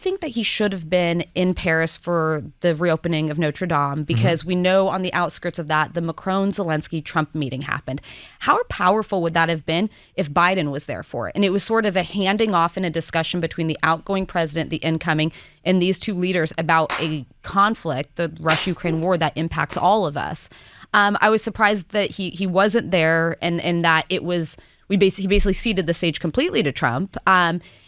think that he should have been in Paris for the reopening of Notre Dame, because we know on the outskirts of that, the Macron-Zelensky-Trump meeting happened. How powerful would that have been if Biden was there for it? And it was sort of a handing off in a discussion between the outgoing president, the incoming, and these two leaders about a conflict, the Russia-Ukraine war, that impacts all of us. I was surprised that he wasn't there, and that it was he basically ceded the stage completely to Trump.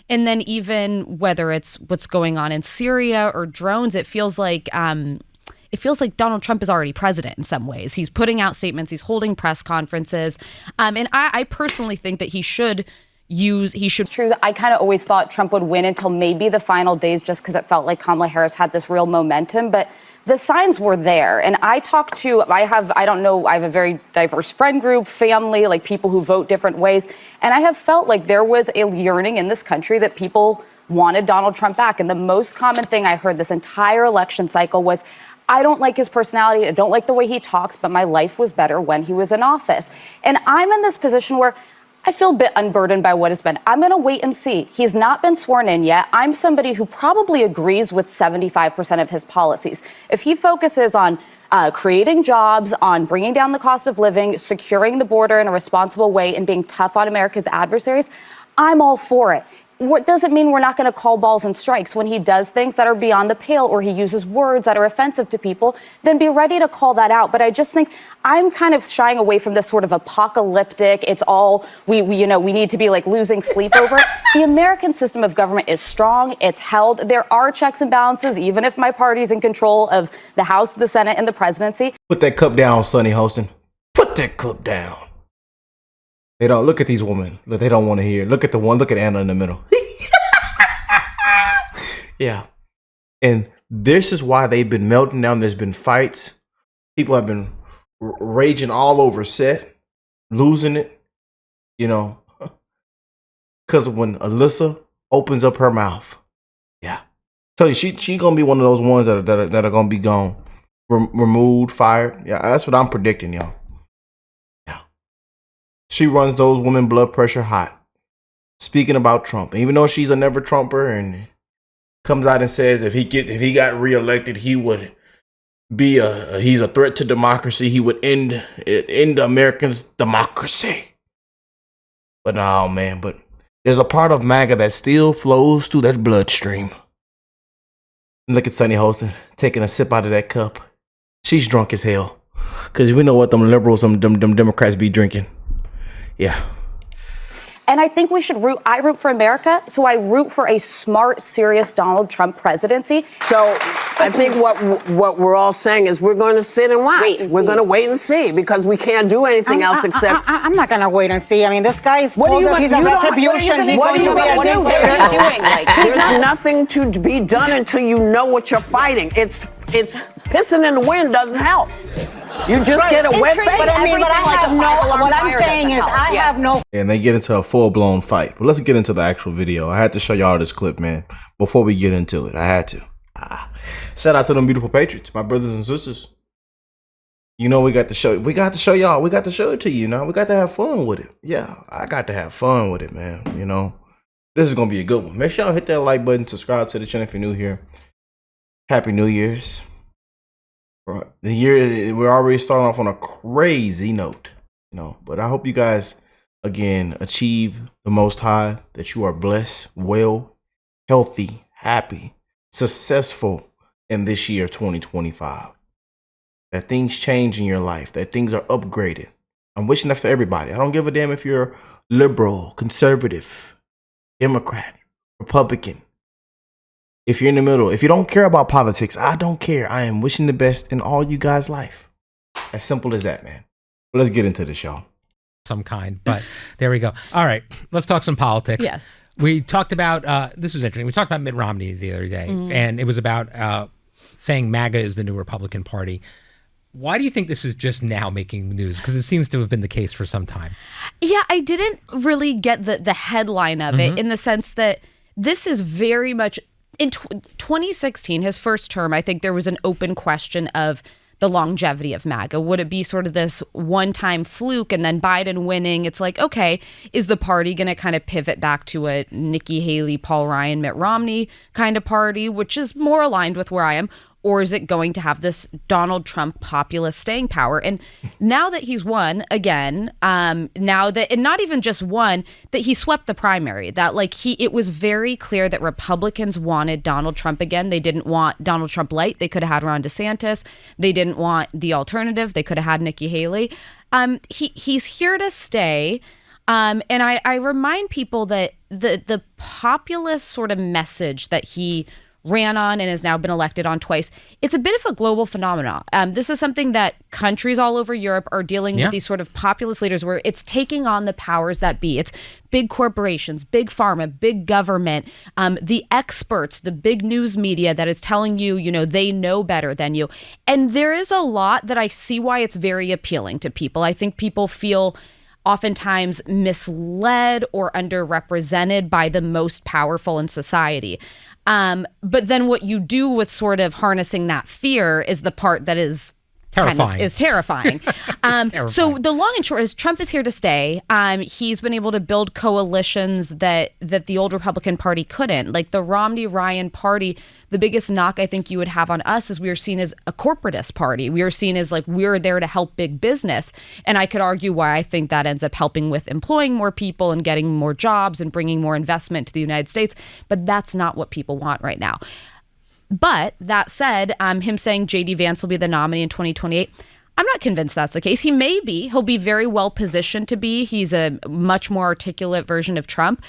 And then even whether it's what's going on in Syria or drones, it feels like Donald Trump is already president in some ways. He's putting out statements, he's holding press conferences, and I personally think that he should. True. I kind of always thought Trump would win until maybe the final days, just because it felt like Kamala Harris had this real momentum. But the signs were there. And I have a very diverse friend group, family, like people who vote different ways. And I have felt like there was a yearning in this country that people wanted Donald Trump back. And the most common thing I heard this entire election cycle was, I don't like his personality, I don't like the way he talks, but my life was better when he was in office. And I'm in this position where I feel a bit unburdened by what has been. I'm going to wait and see. He's not been sworn in yet. I'm somebody who probably agrees with 75% of his policies. If he focuses on creating jobs, on bringing down the cost of living, securing the border in a responsible way, and being tough on America's adversaries, I'm all for it. What doesn't mean we're not going to call balls and strikes when he does things that are beyond the pale, or he uses words that are offensive to people. Then be ready to call that out. But I just think I'm kind of shying away from this sort of apocalyptic. It's all we need to be like losing sleep over it. The American system of government is strong. It's held. There are checks and balances, even if my party's in control of the House, the Senate, and the presidency. Put that cup down, Sonny Holston. Put that cup down. They don't look at these women that they don't want to hear. Look at Anna in the middle. Yeah. And this is why they've been melting down. There's been fights. People have been raging all over set, losing it, because when Alyssa opens up her mouth. Yeah. Tell you, she going to be one of those ones that are going to be gone, removed, fired. Yeah, that's what I'm predicting, y'all. She runs those women blood pressure hot. Speaking about Trump, even though she's a never Trumper, and comes out and says if he got reelected, he would be he's a threat to democracy. He would end Americans' democracy. But no, man. But there's a part of MAGA that still flows through that bloodstream. Look at Sonny Holston taking a sip out of that cup. She's drunk as hell, because we know what them liberals, them Democrats be drinking. Yeah. And I think we should I root for America, so I root for a smart, serious Donald Trump presidency. So I think what we're all saying is we're going to sit and watch. We're going to wait and see, because we can't do anything else except... I'm not going to wait and see. I mean, this guy is told us he's a retribution. What are you going to do? There's nothing to be done until you know what you're fighting. It's pissing in the wind doesn't help. You just get a wet face. But what I'm saying is I have no... And they get into a full-blown fight. But let's get into the actual video. I had to show y'all this clip, man, before we get into it. I had to. Shout out to them beautiful patriots, my brothers and sisters. We got to show y'all. We got to show it to you, We got to have fun with it. Yeah, I got to have fun with it, man. This is going to be a good one. Make sure y'all hit that like button, subscribe to the channel if you're new here. Happy New Year's. The year, we're already starting off on a crazy note, but I hope you guys, again, achieve the Most High, that you are blessed, well, healthy, happy, successful in this year, 2025. That things change in your life, that things are upgraded. I'm wishing that for everybody. I don't give a damn if you're liberal, conservative, Democrat, Republican. If you're in the middle, if you don't care about politics, I don't care. I am wishing the best in all you guys' life. As simple as that, man. But let's get into this, y'all. Some kind, but there we go. All right, let's talk some politics. Yes. We talked about, this was interesting. We talked about Mitt Romney the other day, and it was about saying MAGA is the new Republican Party. Why do you think this is just now making news? Because it seems to have been the case for some time. Yeah, I didn't really get the headline of it, in the sense that this is very much... In 2016, his first term, I think there was an open question of the longevity of MAGA? Would it be sort of this one-time fluke and then Biden winning? It's like, okay, is the party going to kind of pivot back to a Nikki Haley, Paul Ryan, Mitt Romney kind of party, which is more aligned with where I am? Or is it going to have this Donald Trump populist staying power? And now that he's won again, now that, and not even just won, that he swept the primary, that like it was very clear that Republicans wanted Donald Trump again. They didn't want Donald Trump light. They could have had Ron DeSantis. They didn't want the alternative. They could have had Nikki Haley. He's here to stay. And I remind people that the populist sort of message that he ran on and has now been elected on twice, it's a bit of a global phenomenon. This is something that countries all over Europe are dealing with, these sort of populist leaders where it's taking on the powers that be. It's big corporations, big pharma, big government, the experts, the big news media that is telling you, they know better than you. And there is a lot that I see why it's very appealing to people. I think people feel oftentimes misled or underrepresented by the most powerful in society. But then what you do with sort of harnessing that fear is the part that is terrifying. Terrifying. So the long and short is Trump is here to stay. He's been able to build coalitions that the old Republican Party couldn't. Like the Romney-Ryan party, the biggest knock I think you would have on us is we are seen as a corporatist party. We are seen as like we're there to help big business. And I could argue why I think that ends up helping with employing more people and getting more jobs and bringing more investment to the United States. But that's not what people want right now. But that said, him saying J.D. Vance will be the nominee in 2028, I'm not convinced that's the case. He may be. He'll be very well positioned to be. He's a much more articulate version of Trump.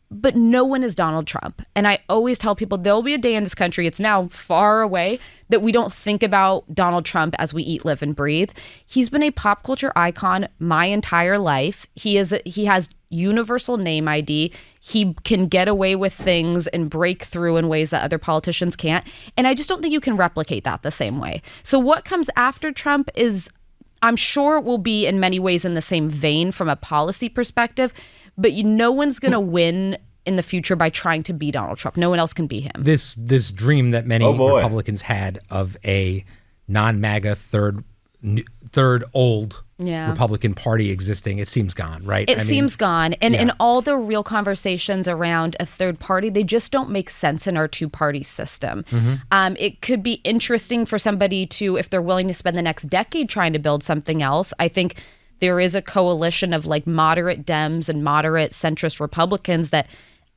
But no one is Donald Trump. And I always tell people there'll be a day in this country, it's now far away, that we don't think about Donald Trump as we eat, live, and breathe. He's been a pop culture icon my entire life. He has universal name ID. He can get away with things and break through in ways that other politicians can't. And I just don't think you can replicate that the same way. So what comes after Trump is, I'm sure it will be in many ways in the same vein from a policy perspective, but no one's going to win in the future by trying to be Donald Trump. No one else can be him. This dream that many Republicans had of a non-MAGA third old Republican Party existing, it seems gone, right? It seems gone. And in all the real conversations around a third party, they just don't make sense in our two-party system. It could be interesting for somebody to, if they're willing to spend the next decade trying to build something else. I think there is a coalition of like moderate Dems and moderate centrist Republicans that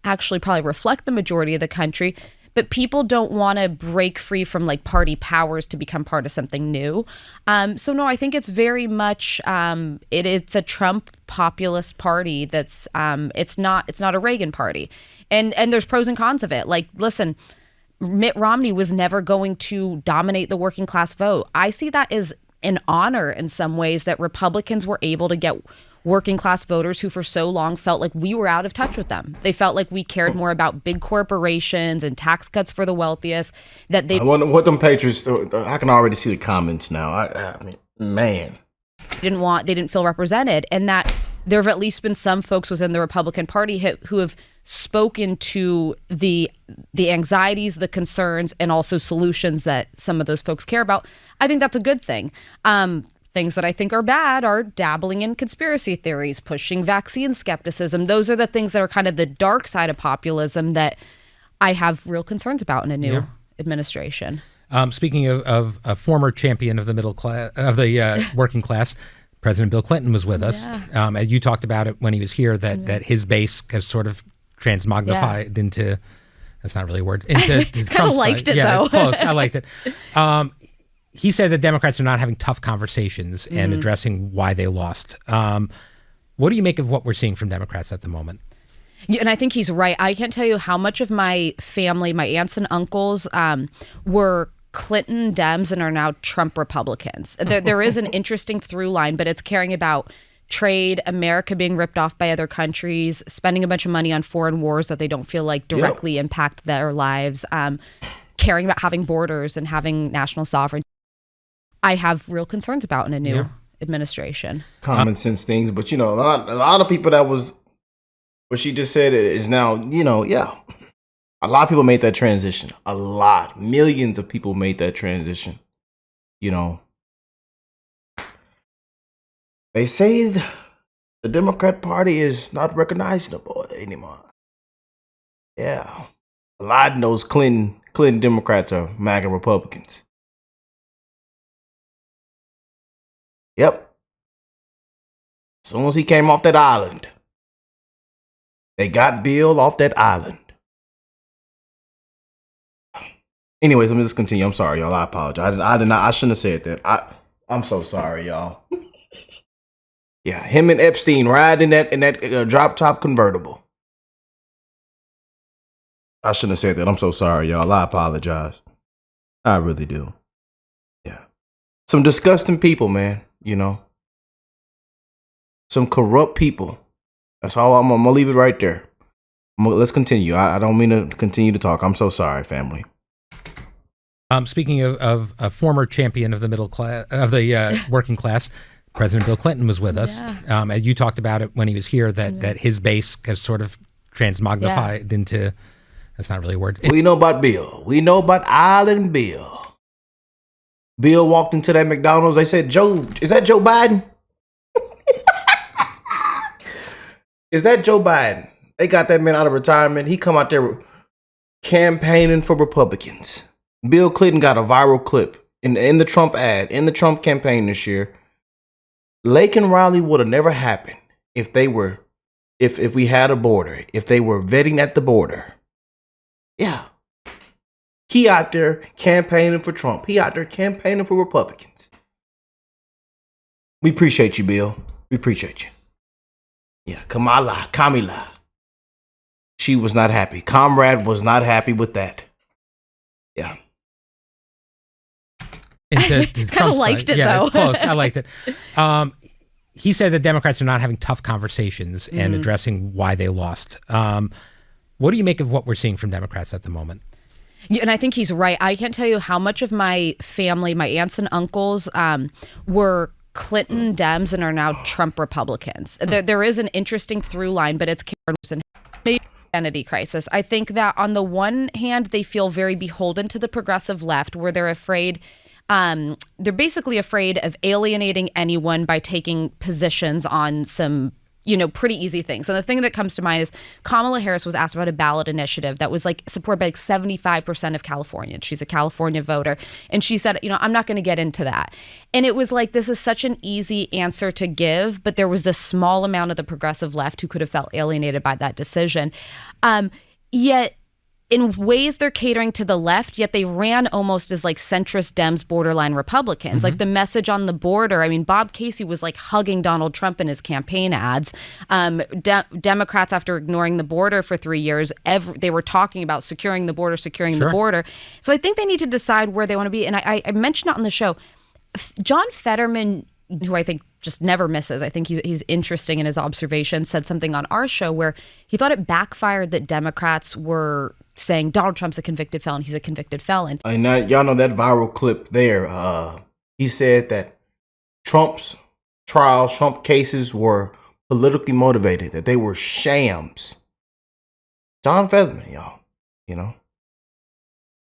actually probably reflect the majority of the country. But people don't want to break free from like party powers to become part of something new. So no, I think it's very much it's a Trump populist party that's it's not a Reagan party. And there's pros and cons of it. Like, listen, Mitt Romney was never going to dominate the working class vote. I see that as an honor in some ways that Republicans were able to get working class voters who for so long felt like we were out of touch with them. They felt like we cared more about big corporations and tax cuts for the wealthiest. That they what them Patriots. I can already see the comments now. I mean, man, they didn't feel represented, and that there have at least been some folks within the Republican Party who have spoken to the anxieties, the concerns, and also solutions that some of those folks care about. I think that's a good thing. Things that I think are bad are dabbling in conspiracy theories, pushing vaccine skepticism. Those are the things that are kind of the dark side of populism that I have real concerns about in a new administration. Speaking of a former champion of the middle class, of the working class, President Bill Clinton was with us. And you talked about it when he was here, that his base has sort of transmogrified into, that's not really a word, into kind of liked it, though. Close. I liked it. He said that Democrats are not having tough conversations and addressing why they lost. What do you make of what we're seeing from Democrats at the moment? Yeah, and I think he's right. I can't tell you how much of my family, my aunts and uncles, were Clinton Dems and are now Trump Republicans. There is an interesting through line, but it's caring about trade, America being ripped off by other countries, spending a bunch of money on foreign wars that they don't feel like directly impact their lives, caring about having borders and having national sovereignty. I have real concerns about in a new administration. Common sense things, but a lot of people that was what she just said is now, a lot of people made that transition. Millions of people made that transition. They say the Democrat Party is not recognizable anymore. Yeah. A lot of those Clinton Democrats are MAGA Republicans. Yep. As soon as he came off that island, they got Bill off that island. Anyways, let me just continue. I'm sorry, y'all. I apologize. I did not. I shouldn't have said that. I'm so sorry, y'all. Yeah, him and Epstein riding in that drop top convertible. I shouldn't have said that. I'm so sorry, y'all. I apologize. I really do. Yeah, some disgusting people, man. You know, some corrupt people. That's all. I'm gonna leave it right there. Let's continue. I don't mean to continue to talk. I'm so sorry, family. Speaking of a former champion of the middle class, of the working class, President Bill Clinton was with us. And you talked about it when he was here, that his base has sort of transmogrified into, that's not really a word. We know about Bill. We know about Island Bill. Bill walked into that McDonald's. They said, Joe, is that Joe Biden? Is that Joe Biden? They got that man out of retirement. He come out there campaigning for Republicans. Bill Clinton got a viral clip in the Trump ad, in the Trump campaign this year. Lake and Raleigh would have never happened if we had a border, if they were vetting at the border. Yeah. He out there campaigning for Trump. He out there campaigning for Republicans. We appreciate you, Bill. We appreciate you. Yeah, Kamala. She was not happy. Comrade was not happy with that. Yeah. Kind of liked it, though. It's close. I liked it. He said that Democrats are not having tough conversations and addressing why they lost. What do you make of what we're seeing from Democrats at the moment? Yeah, and I think he's right. I can't tell you how much of my family, my aunts and uncles, were Clinton Dems and are now Trump Republicans. There is an interesting through line, but it's identity crisis. I think that on the one hand, they feel very beholden to the progressive left, where they're afraid. They're basically afraid of alienating anyone by taking positions on some, pretty easy things. And the thing that comes to mind is Kamala Harris was asked about a ballot initiative that was supported by 75% of Californians. She's a California voter. And she said, I'm not going to get into that. And it was this is such an easy answer to give, but there was this small amount of the progressive left who could have felt alienated by that decision. Yet, in ways they're catering to the left, yet they ran almost as centrist Dems, borderline Republicans. The message on the border, Bob Casey was hugging Donald Trump in his campaign ads. Democrats, after ignoring the border for 3 years, they were talking about securing the border. So I think they need to decide where they want to be. And I mentioned it on the show. John Fetterman, who I think just never misses. I think he's interesting in his observations, said something on our show where he thought it backfired that Democrats were saying Donald Trump's a convicted felon. He's a convicted felon. And now, y'all know that viral clip there. He said that Trump's trials, Trump cases were politically motivated, that they were shams. John Fetterman, y'all,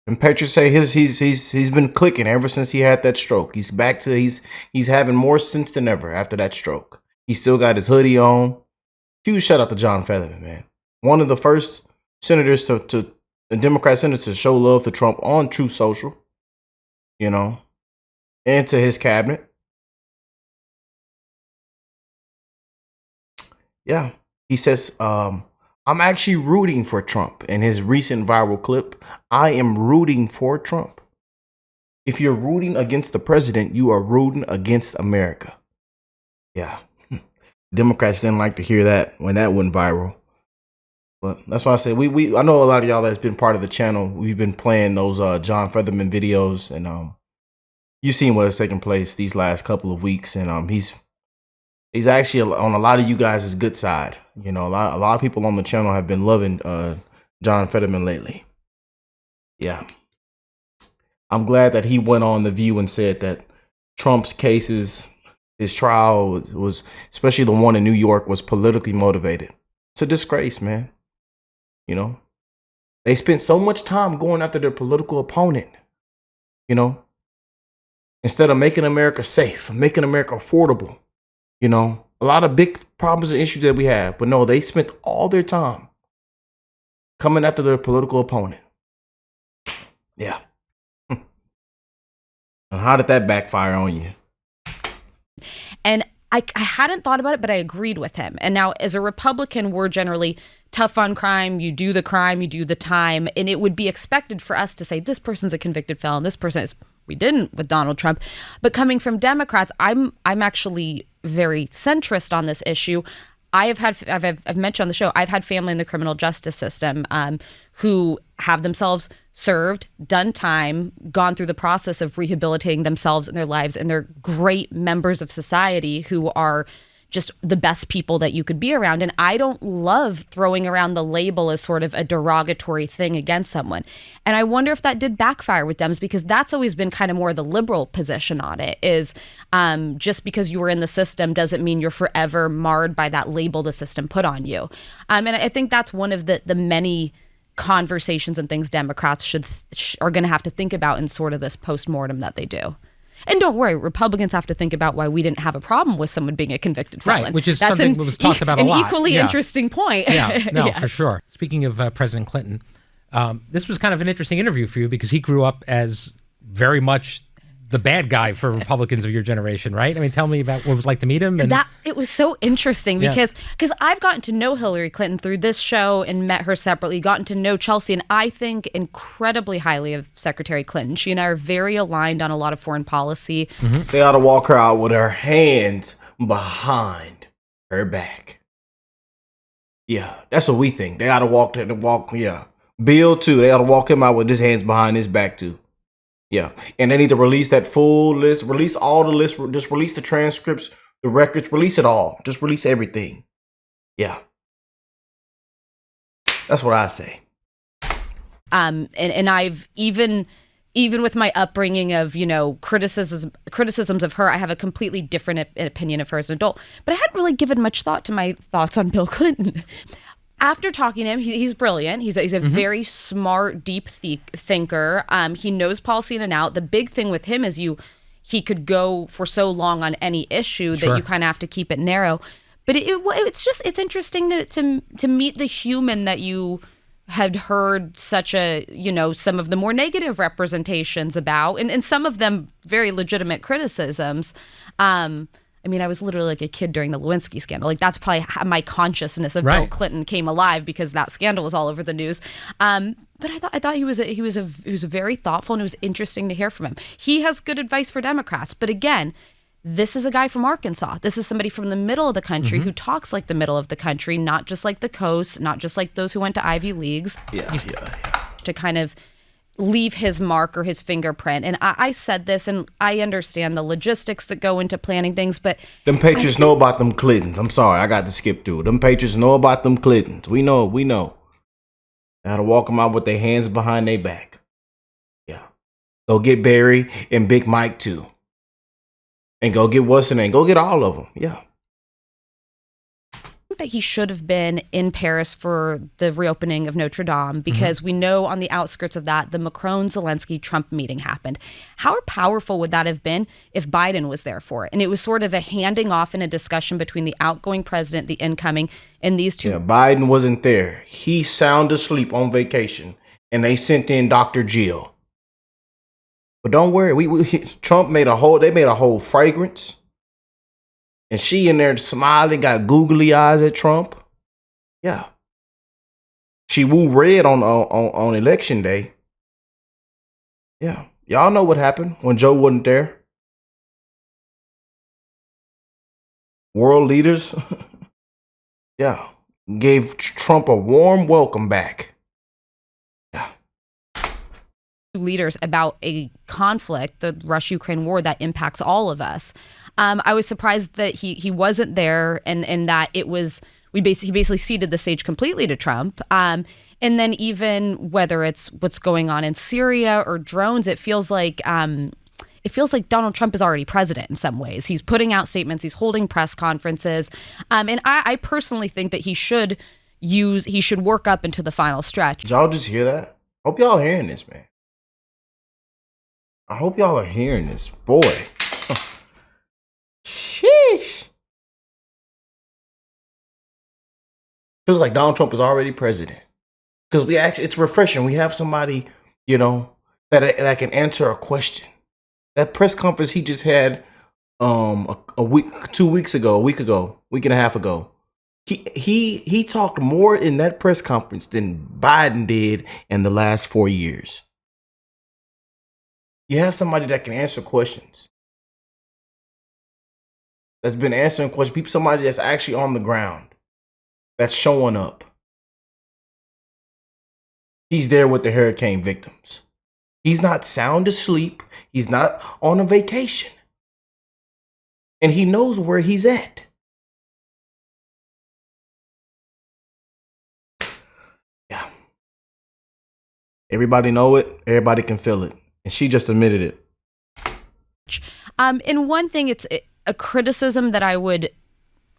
And Patriots say he's been clicking ever since he had that stroke. He's back to he's having more sense than ever after that stroke. He still got his hoodie on. Huge shout out to John Fetterman, man. One of the first senators to the Democrat senators to show love to Trump on Truth Social, and to his cabinet. Yeah, he says, I'm actually rooting for Trump. In his recent viral clip, I am rooting for Trump. If you're rooting against the president, you are rooting against America. Yeah. Democrats didn't like to hear that when that went viral. But that's why I say I know a lot of y'all that's been part of the channel. We've been playing those John Fetterman videos, and you've seen what has taken place these last couple of weeks, and he's actually on a lot of you guys' good side. A lot of people on the channel have been loving John Fetterman lately. Yeah. I'm glad that he went on The View and said that Trump's cases, his trial was, especially the one in New York, was politically motivated. It's a disgrace, man. They spent so much time going after their political opponent, instead of making America safe, making America affordable. You know, a lot of big problems and issues that we have. But no, they spent all their time coming after their political opponent. Yeah. And how did that backfire on you? And I hadn't thought about it, but I agreed with him. And now, as a Republican, we're generally tough on crime. You do the crime, you do the time. And it would be expected for us to say, this person's a convicted felon, this person is. We didn't with Donald Trump. But coming from Democrats, I'm actually very centrist on this issue. I've mentioned on the show, I've had family in the criminal justice system who have themselves served, done time, gone through the process of rehabilitating themselves and their lives, and they're great members of society who are just the best people that you could be around. And I don't love throwing around the label as sort of a derogatory thing against someone. And I wonder if that did backfire with Dems, because that's always been kind of more the liberal position on it, is just because you were in the system doesn't mean you're forever marred by that label the system put on you. And I think that's one of the many conversations and things Democrats are going to have to think about in sort of this postmortem that they do. And don't worry, Republicans have to think about why we didn't have a problem with someone being a convicted felon. Right, which is something that was talked about a lot. An equally interesting point. Yeah, no, Yes. for sure. Speaking of President Clinton, this was kind of an interesting interview for you because he grew up as very much the bad guy for Republicans of your generation, right? I mean, tell me about what it was like to meet him. And it was so interesting because I've gotten to know Hillary Clinton through this show and met her separately, gotten to know Chelsea, and I think incredibly highly of Secretary Clinton. She and I are very aligned on a lot of foreign policy. Mm-hmm. They ought to walk her out with her hands behind her back. Yeah, that's what we think. They ought to walk. Yeah, Bill too. They ought to walk him out with his hands behind his back too. Yeah, and they need to release that full list, release all the lists, just release the transcripts, the records, release it all. Just release everything. Yeah. That's what I say. And I've even with my upbringing of, criticisms of her, I have a completely different opinion of her as an adult. But I hadn't really given much thought to my thoughts on Bill Clinton. After talking to him, he's brilliant. He's a very smart, deep thinker. He knows policy in and out. The big thing with him is he could go for so long on any issue that you kind of have to keep it narrow. But it's interesting to meet the human that you had heard such some of the more negative representations about, and some of them very legitimate criticisms. I mean, I was literally like a kid during the Lewinsky scandal. Like, that's probably how my consciousness of Bill Clinton came alive, because that scandal was all over the news. But I thought he was very thoughtful, and it was interesting to hear from him. He has good advice for Democrats, but again, this is a guy from Arkansas. This is somebody from the middle of the country who talks like the middle of the country, not just like the coast, not just like those who went to Ivy Leagues. Yeah. To kind of leave his mark or his fingerprint. And I said this, and I understand the logistics that go into planning things, but them Patriots know about them Clintons. I'm sorry, I got to skip through it. Them Patriots know about them Clintons. We know. Now to walk them out with their hands behind their back. Yeah. Go get Barry and Big Mike too. And go get what's the name? Go get all of them. Yeah. That he should have been in Paris for the reopening of Notre Dame, because we know on the outskirts of that, the Macron-Zelensky-Trump meeting happened. How powerful would that have been if Biden was there for it? And it was sort of a handing off in a discussion between the outgoing president, the incoming, and these two. Yeah, Biden wasn't there. He sound asleep on vacation, and they sent in Dr. Jill. But don't worry, Trump made a whole fragrance. And she in there smiling, got googly eyes at Trump. Yeah. She woo red on election day. Yeah. Y'all know what happened when Joe wasn't there. World leaders, yeah, gave Trump a warm welcome back. Yeah. Leaders about a conflict, the Russia-Ukraine war, that impacts all of us. I was surprised that he wasn't there, and that he basically ceded the stage completely to Trump. And then even whether it's what's going on in Syria or drones, it feels like Donald Trump is already president in some ways. He's putting out statements, he's holding press conferences, and I personally think that he should work up into the final stretch. Did y'all just hear that? Hope y'all hearing this, man. I hope y'all are hearing this, boy. Sheesh. Feels like Donald Trump is already president. Because it's refreshing. We have somebody, that can answer a question. That press conference he just had a week and a half ago. He talked more in that press conference than Biden did in the last 4 years. You have somebody that can answer questions. That's been answering questions. Somebody that's actually on the ground. That's showing up. He's there with the hurricane victims. He's not sound asleep. He's not on a vacation. And he knows where he's at. Yeah. Everybody know it. Everybody can feel it. And she just admitted it. And one thing, it's a criticism that I would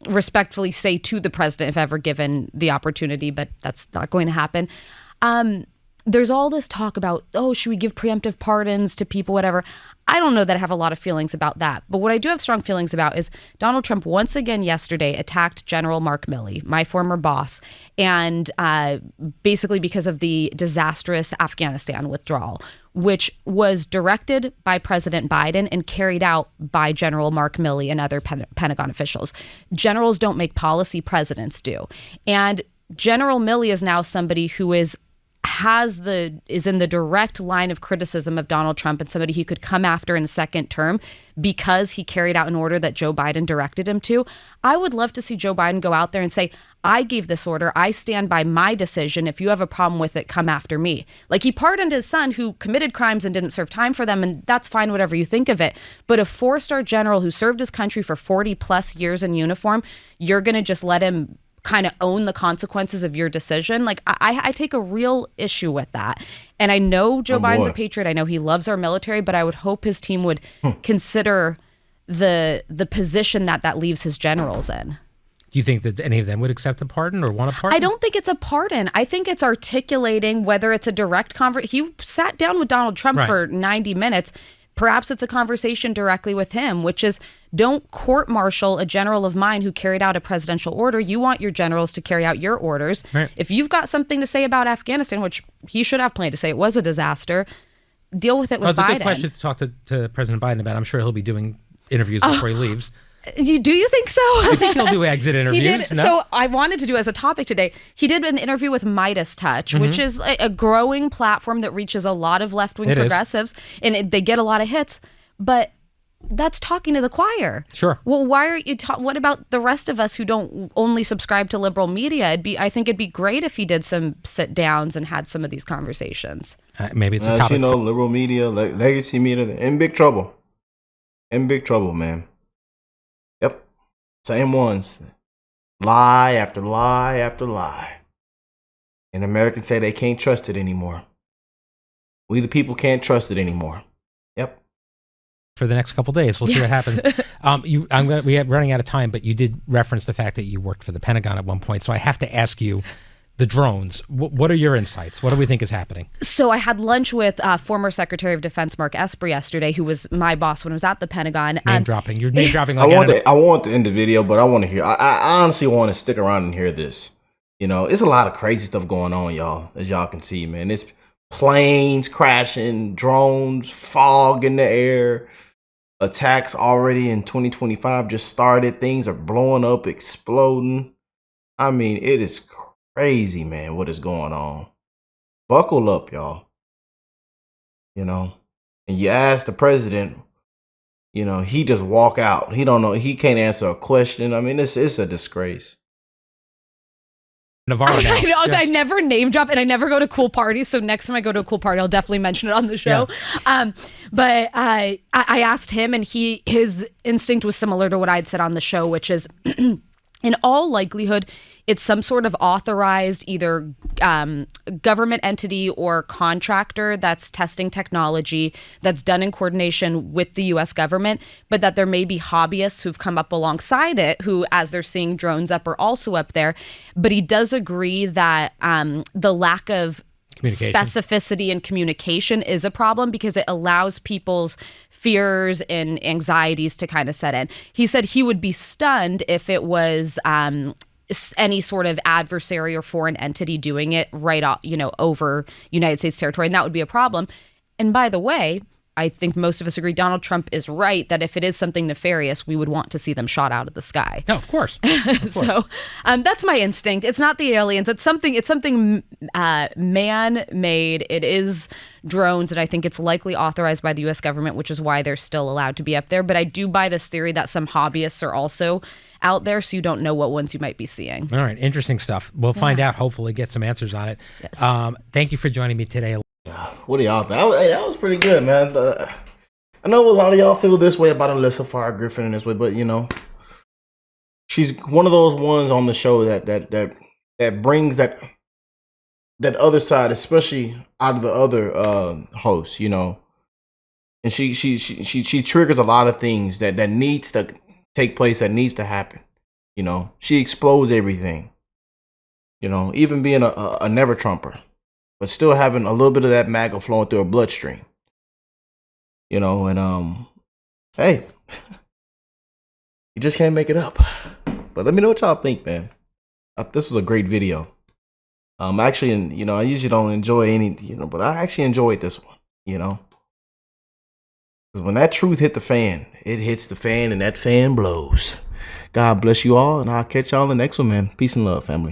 respectfully say to the president if ever given the opportunity, but that's not going to happen. There's all this talk about, should we give preemptive pardons to people, whatever. I don't know that I have a lot of feelings about that. But what I do have strong feelings about is Donald Trump once again yesterday attacked General Mark Milley, my former boss, and basically because of the disastrous Afghanistan withdrawal, which was directed by President Biden and carried out by General Mark Milley and other Pentagon officials. Generals don't make policy, presidents do. And General Milley is now somebody who is in the direct line of criticism of Donald Trump and somebody he could come after in a second term because he carried out an order that Joe Biden directed him to. I would love to see Joe Biden go out there and say, I gave this order. I stand by my decision. If you have a problem with it, come after me. Like, he pardoned his son who committed crimes and didn't serve time for them, and that's fine, whatever you think of it. But a 4-star general who served his country for 40 plus years in uniform, you're going to just let him kind of own the consequences of your decision? Like, I take a real issue with that. And I know Joe Biden's a patriot. I know he loves our military, but I would hope his team would consider the position that leaves his generals in. Do you think that any of them would accept a pardon or want a pardon? I don't think it's a pardon. I think it's articulating whether it's a direct conversation. He sat down with Donald Trump for 90 minutes. Perhaps it's a conversation directly with him, which is, don't court-martial a general of mine who carried out a presidential order. You want your generals to carry out your orders. Right. If you've got something to say about Afghanistan, which he should have plenty to say, it was a disaster, deal with it with Biden. It's a good question to talk to President Biden about. I'm sure he'll be doing interviews before he leaves. Do you think so? I think he'll do exit interviews. He did. No? So I wanted to do as a topic today, he did an interview with Midas Touch, which is a growing platform that reaches a lot of left-wing progressives, and they get a lot of hits. But that's talking to the choir. Sure. Well, why are you what about the rest of us who don't only subscribe to liberal media? I think it'd be great if he did some sit-downs and had some of these conversations. Maybe it's a topic. Liberal media, legacy media, in big trouble. In big trouble, man. Yep. Same ones. Lie after lie after lie. And Americans say they can't trust it anymore. We the people can't trust it anymore. Yep. For the next couple of days, we'll see what happens. We are running out of time, but you did reference the fact that you worked for the Pentagon at one point. So I have to ask you, the drones, what are your insights? What do we think is happening? So I had lunch with former Secretary of Defense Mark Esper yesterday, who was my boss when I was at the Pentagon. Name dropping. You're name dropping. Like I want to end the video, but I want to hear. I honestly want to stick around and hear this. It's a lot of crazy stuff going on, y'all, as y'all can see, man. It's planes crashing, drones, fog in the air, attacks already in 2025 just started. Things are blowing up, exploding. I mean, it is crazy, man, what is going on. Buckle up, y'all. And you ask the president, he just walk out. He don't know. He can't answer a question. I mean, it's a disgrace. Navarro now. I never name drop and I never go to cool parties. So next time I go to a cool party, I'll definitely mention it on the show. Yeah. But I asked him, and his instinct was similar to what I'd said on the show, which is in all likelihood, it's some sort of authorized either government entity or contractor that's testing technology that's done in coordination with the U.S. government, but that there may be hobbyists who've come up alongside it who, as they're seeing drones up, are also up there. But he does agree that the lack of specificity and communication is a problem because it allows people's fears and anxieties to kind of set in. He said he would be stunned if it was any sort of adversary or foreign entity doing it right off, over United States territory, and that would be a problem. And by the way, I think most of us agree Donald Trump is right that if it is something nefarious, we would want to see them shot out of the sky. No, of course. So that's my instinct. It's not the aliens. It's something man-made. It is drones, and I think it's likely authorized by the U.S. government, which is why they're still allowed to be up there. But I do buy this theory that some hobbyists are also out there, so you don't know what ones you might be seeing. All right, interesting stuff. We'll find out, hopefully get some answers on it. Yes. Thank you for joining me today. What do y'all think? That was pretty good, man. I know a lot of y'all feel this way about Alyssa Farah Griffin in this way, but she's one of those ones on the show that brings that other side, especially out of the other hosts, and she triggers a lot of things that needs to take place, that needs to happen. She exposed everything. Even being a never Trumper, but still having a little bit of that MAGA flowing through her bloodstream. Hey, you just can't make it up. But let me know what y'all think, man. This was a great video. Actually, I usually don't enjoy any, but I actually enjoyed this one, because when that truth hit the fan, it hits the fan and that fan blows. God bless you all, and I'll catch y'all in the next one, man. Peace and love, family.